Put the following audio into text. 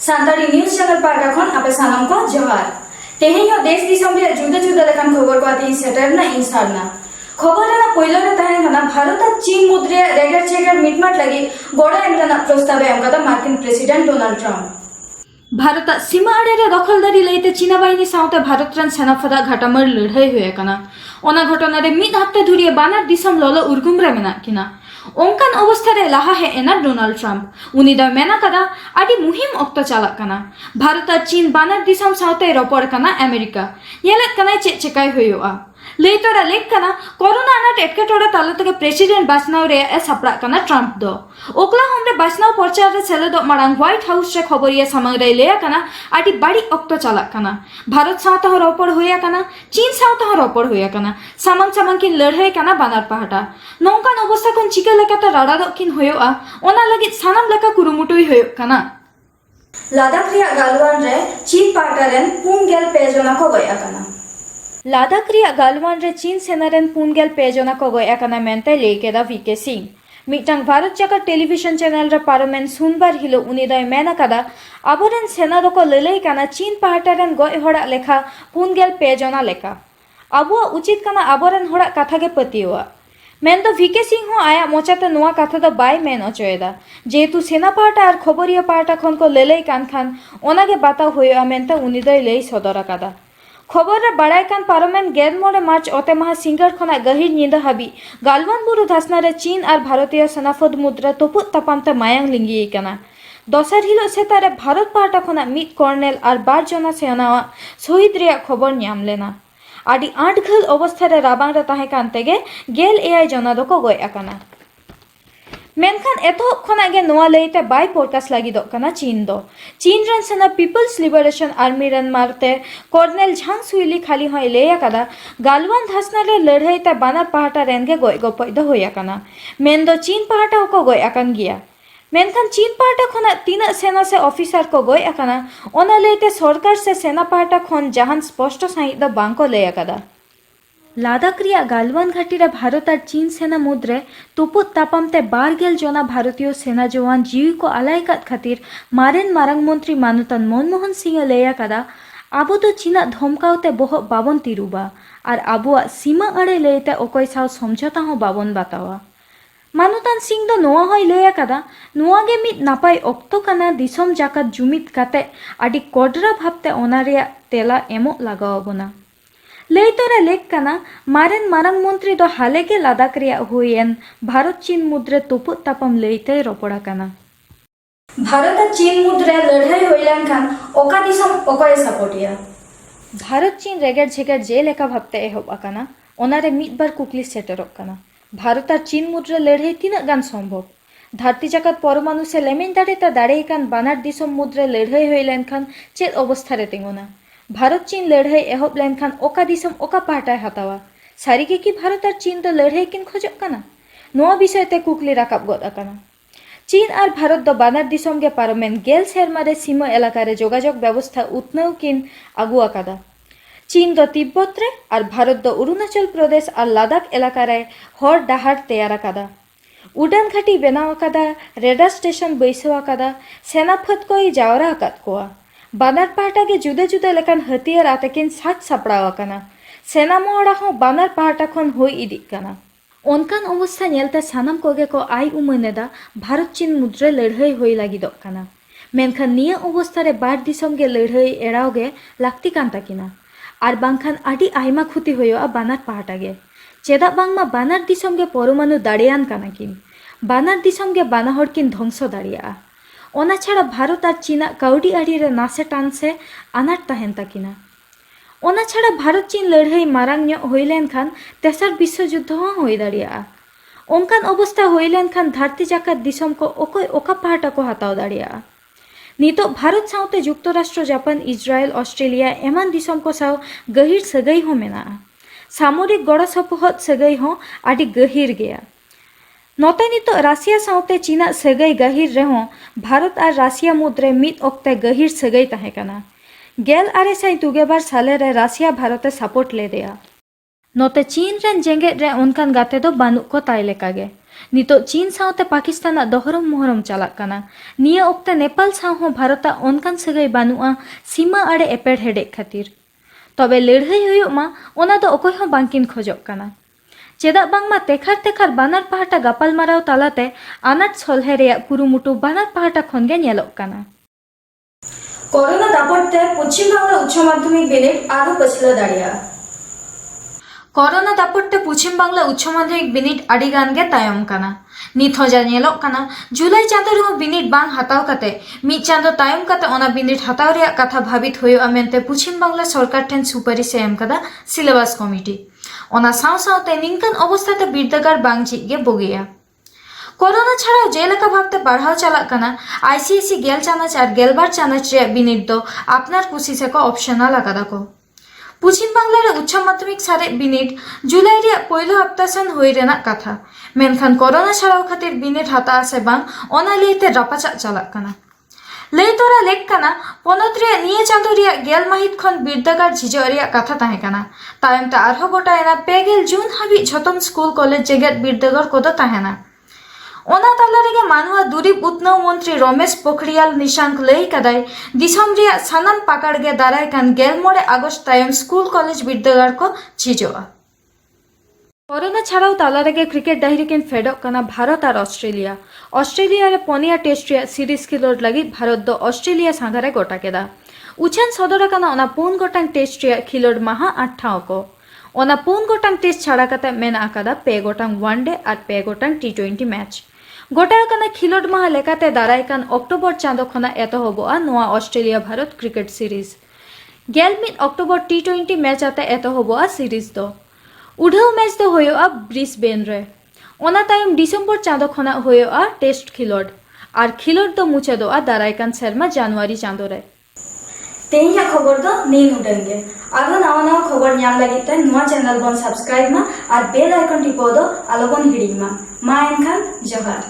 सानताड़ी news channel पाटा खन आपे सानाम को जोहार तेहेन देश दिसम रे जुदा जुदा लेखान खबर को आती सेटरना इंसारना खबर ना पहिलो रे तहेन खाना भारत और चीन मुद्रे रेगर चेगर मिटमाट लगी गोड़ा एमराना प्रस्ताव एम कदा मार्किन प्रेसिडेंट डोनाल्ड ट्रम्प भारत सीमा आड़े रे दखलदारी लेते चीना बाहिनी साउते भारत रन सेनाफदा घाटामर लड़ाई हुए कना ओना घटना रे मिद हफ्ते धुरिए बानार दिसम लोलो उर्गुम रे मेना किना ओंकान अवस्था रे लाहा है एना डोनाल्ड ट्रम्प उनी दा मेना कदा आदि मुहिम ऑक्तो चालक कना भारत और चीन बानार दिसम साउते रोपड़ कना अमेरिका येलेत कना चेकाय हुयोआ लेतरा लेक कना कोरोना अनाट एटकेटोड़ा तालते प्रेसिडेंट बासनाव रे सापड़ा कना ट्रम्प दो ओक्लाहोम रे बासनाव प्रचार रे सेलेदो मारांग व्हाइट हाउस रे खबरिया सामंग रे लेया कना आदि बाड़ी ऑक्तो चालक कना भारत साउते रोपड़ होया कना चीन साउते रोपड़ होया कना सामंग सामंग किन लड़ाई कना बानार पहाटा नोंकान अवस्था कोन चिका लेकाते राडादो किन होयोआ ओना लगित सानाम लेका कुरुमुटुई होयो कना लादाख रिया गालवान रे चीन पाटारेन पुंगेल पेजना को गया कना लादाख रिया गालवान रे चीन सेनारेन पुंगेल पेजना को गया कना मेंते लेकेदा वीके सिंह मिटंग भारत जगत टेलीविजन चैनल रे पारमेन सुनबार हिलो उनिदय मेना कदा आबोरेन सेना दको ललई कना चीन पाटारेन गय होड़ा लेखा पुंगेल पेजना लेखा आबो उचित कना आबोरेन होड़ा कथा के पतियोआ मेन तो वीके सिंह हो आया मोचाते नुआ कथा दो बाय मेन अचोयदा जेतु सेना पाटा और खबरिया पाटा खन को ललई कान खान ओनागे बाता होया मेनते उनिदय लई सदरा कदा खबर रे बड़ाई कान पारमेन गेल मोड़े मार्च ओते महा सिंगर खना गहिर निंदा हाबी गालवान बुरु धासना रे चीन और भारतीय सेनाफद मुद्रा तोपु तपामते मायांग लिंगी कना दसर हिलो सेतारे भारत पाटा खना मित कर्नेल और 12 जना सेनावा शहीद रे खबर न्याम लेना आदि 8 घल अवस्था रे राबांग रे ताहे कान तेगे गेल एआई जना दको गय आकना मेनखान एतो खना गे नोआ लेते बाय पॉडकास्ट लगी दो कना चीन रन सेना पीपल्स लिबरेशन आर्मी रन मारते कर्नेल झांग सुइली खाली होय लेया कदा गालवान धासना रे लड़ाई ते बानार पहाटा रेन गे गय गपय दो होया कना मेन दो चीन पहाटा को गय आकन गिया मेनखान चीन पहाटा खना तीना सेना से ऑफिसर को गय आकना ओना लेते सरकार से सेना पहाटा खन जहान स्पष्ट सही द बांको लेया कदा लादाख रिया गालवान घाटी रे भारत और चीन सेना मुद्रे तुपु तापामते 12 जना भारतीय सेना जवान जीव को आलायकात खातिर मारेन मारांग मंत्री मानतन मनमोहन सिंह लेया कदा आबो तो चीना धमकावते बह बाबन तिरुबा और आबुआ सीमा अड़े लेते ओकय साव समझौता हो बाबन बतावा मानतन सिंह दो नोआ होय लेया कदा नोआ गे मित नापाय ऑक्तो कना दिसम जाकात जुमित काते आदि कोडरा भाबते ओना रिया तेला एमो लगावबोना लेतोरे लेक कना मारेन मारांग मंत्री दो हाले के लादाख रिया हुएन भारत चीन मुद्रे तुपु तापम लेते रोपड़ा कना भारत और चीन मुद्रे लड़ाई होइलान खान ओका दिसम ओकाय सपोर्टिया भारत चीन रेगेट झेगेट जे लेका भाबते एहब आकना ओनारे मिद बार कुकली सेटरक कना भारत और चीन मुद्रे लड़ाई तीना गान संभव धरती जगत परमाणु से लेमेन दाड़ेता दाड़े कान बानार दिसम मुद्रे लड़ाई होइलान खान चेद अवस्था रे तिंगोना भारत चीन लड़ाई एहब लेनखान ओका दिसम ओका पाहटाय हतावा सारिगे कि भारत और चीन दो लड़ाई किन खोजक कना नोआ विषय ते कुकली राकाब गद आकना चीन और भारत दो बानार दिसम गे पारमेन गेल सेरमा रे सीमा एलाका रे जोगाजोग व्यवस्था उतनाव किन आगु आकादा चीन दो तिब्बत रे और भारत दो अरुणाचल प्रदेश और लादाख एलाका रे हर डाहार तैयार आकादा उड़ान घाटी बनाव आकादा रेडार स्टेशन बैसाव आकादा सेनाफद कोई जावरा आकाद कोआ बानार पहाटा के जुदे जुदे लेकान हथियार आतेकिन साज सापड़ाव आकना सेना मोहड़ा हो बानार पहाटा खन होई इदिक कना ओनकान अवस्था नेलते सानाम कोगे को आई उमनेदा भारत चीन मुद्रे लड़ाई होई लागिदोक कना मेनखान निया अवस्था रे बार दिसम गे लड़ाई एड़ाव गे लाक्ति कान ताकिना आर बांखान आडी आयमा खुती होयोआ बानार पहाटा गे चेदा बांगमा बानार दिसम गे परमाणु दाड़ेयान काना किन बानार दिसम गे बाना हड़ किन ध्वंस दाड़िया ओना छाड़ा भारत और चीना काउडी आड़ी रे नासे टान से अनाट तहन ताकिना ओना छाड़ा भारत चीन लड़ाई मारांग न्यो होइलेन खान तेसर विश्व युद्ध हो होई दाड़िया ओंकान अवस्था होइलेन खान धरती जाकात दिसम को ओकय ओका पहाटा को हताव दाड़िया नितो भारत साउते युक्तराष्ट्र जापान इजराइल ऑस्ट्रेलिया एमान दिसम को साव गहिर सगई हो मेना सामरिक गड़ सपोहत सगई हो आडी गहिर गया नोते नितो राशिया साउते चीना सगई गहिर रेहो भारत और राशिया मुद्रे मित ओक्ते गहिर सगई ताहे कना गेल आरे साई तुगेबार साले रे राशिया भारते सपोर्ट ले देया नोते चीन रेन जेंगे रे उनकान गाते दो बानु को ताई लेकागे नितो चीन साउते पाकिस्तान दोहरम मोहरम चालक काना निया ओक्ते नेपाल साउ हो भारता ओनकान सगई बानुआ सीमा आड़े एपेड़ हेडे खातिर तबे लड़ाई हुयुग मा ओना दो ओकोय हो बांकिन खोजोग काना चेदा बांगमा तेखार बानार पहाटा गापाल माराव तालाते आनाट सलहे रेया कुरुमुटु बानार पहाटा खनगे नेलोग काना। कोरोना दापटते पश्चिम बांगला उच्च माध्यमिक बिनिड आरो पछिला दाड़िया। कोरोना दापटते पश्चिम बांगला उच्च माध्यमिक बिनिड आड़ी गान गे तायम काना नित हो जा नेलोग काना जुलाई चांदो रे बिनिड बांग हताव काते मिद चांदो तायम काते ओना बिनिड हताव रेया कथा भाबित होयो अमेनते पश्चिम बांगला सरकार ठेन सुपारिश एम कदा सिलेबास कमिटी ओना साव सावते निंकन अवस्थाते बिरदागार बांग झिज गे बगिया। कोरोना छाड़ाओ जेलेका भाबते पढ़ाव चालाक काना आईसीएसई गेल चानाच और गेलबार चानाच रे बिनिड दो आपनार कुसी से को ऑप्शनल आकादा को पश्चिम बांगला रे उच्च माध्यमिक सारे बिनिड जुलाई रे पहिलो हप्ता सन होई रेना कथा मेनखान कोरोना छाड़ाओ खातिर बिनिड हता आसे बांग ओना लेते रपाचा चालाक काना लई तोरा लेक काना पोनत रे निये चांदो रे गेल माहित खन बिरदागार झिजो रे कथा ताहे काना तायम ता आरहो गोटायना पेगेल जून हाबी झतन स्कूल कॉलेज जेगेत बिरदागार कोदो ताहेना ओना ताला रेगे मानवा दुरीब उत्नव मंत्री रमेश पोखरियाल निशांक लई कदाय दिसम रे सानाम पाकड़ गे दाराय कान गेल मोड़े आगस्ट तायम स्कूल कॉलेज बिरदागार को झिजोआ। कोरोना छाड़ाओ ताला रेगे क्रिकेट डायरिकिन फेडोक काना भारत और ऑस्ट्रेलिया रे पोनिया टेस्ट रे सीरीज खिलोड लगी भारत दो ऑस्ट्रेलिया सांगारे गोटा केदा उछान सदर काना ओना 4 गोटांग टेस्ट रे खिलोड महा 8 ठाव को ओना 4 गोटांग टेस्ट छाड़ा काते मेन आकादा 2 गोटांग वनडे और 2 गोटांग टी20 मैच गोटा काना खिलोड महा लेकाते दाराय कान अक्टोबर चांदो खना एतहबोआ नोआ ऑस्ट्रेलिया भारत क्रिकेट सीरीज गेल मिद अक्टोबर टी20 मैच आते एतहबोआ सीरीज दो उड़ाव मैच दो होयोआ ब्रिसबेन रे ओना तायम डिसेम्बर चांदो खना होयोआ टेस्ट खिलोड और खिलोड दो मुचादोआ दारायकान शर्मा जनवरी चांदो रे तेहिया खबर दो नीन उडेंगे आरो नवा खबर ᱧᱟᱢ ᱞᱟᱹᱜᱤᱫ ᱛᱮ ᱱᱚᱣᱟ ᱪᱮᱱᱮᱞ ᱵᱚᱱ ᱥᱟᱵᱥᱠᱨᱟᱭᱤᱵ ᱢᱟ ᱟᱨ ᱵᱮᱞ ᱟᱭᱠᱚᱱ ᱴᱤᱯᱟᱹᱣ ᱫᱚ ᱟᱞᱚᱵᱚᱱ ᱦᱤᱲᱤᱧ ᱢᱟ ᱮᱱᱠᱷᱟᱱ ᱡᱚᱦᱟᱨ।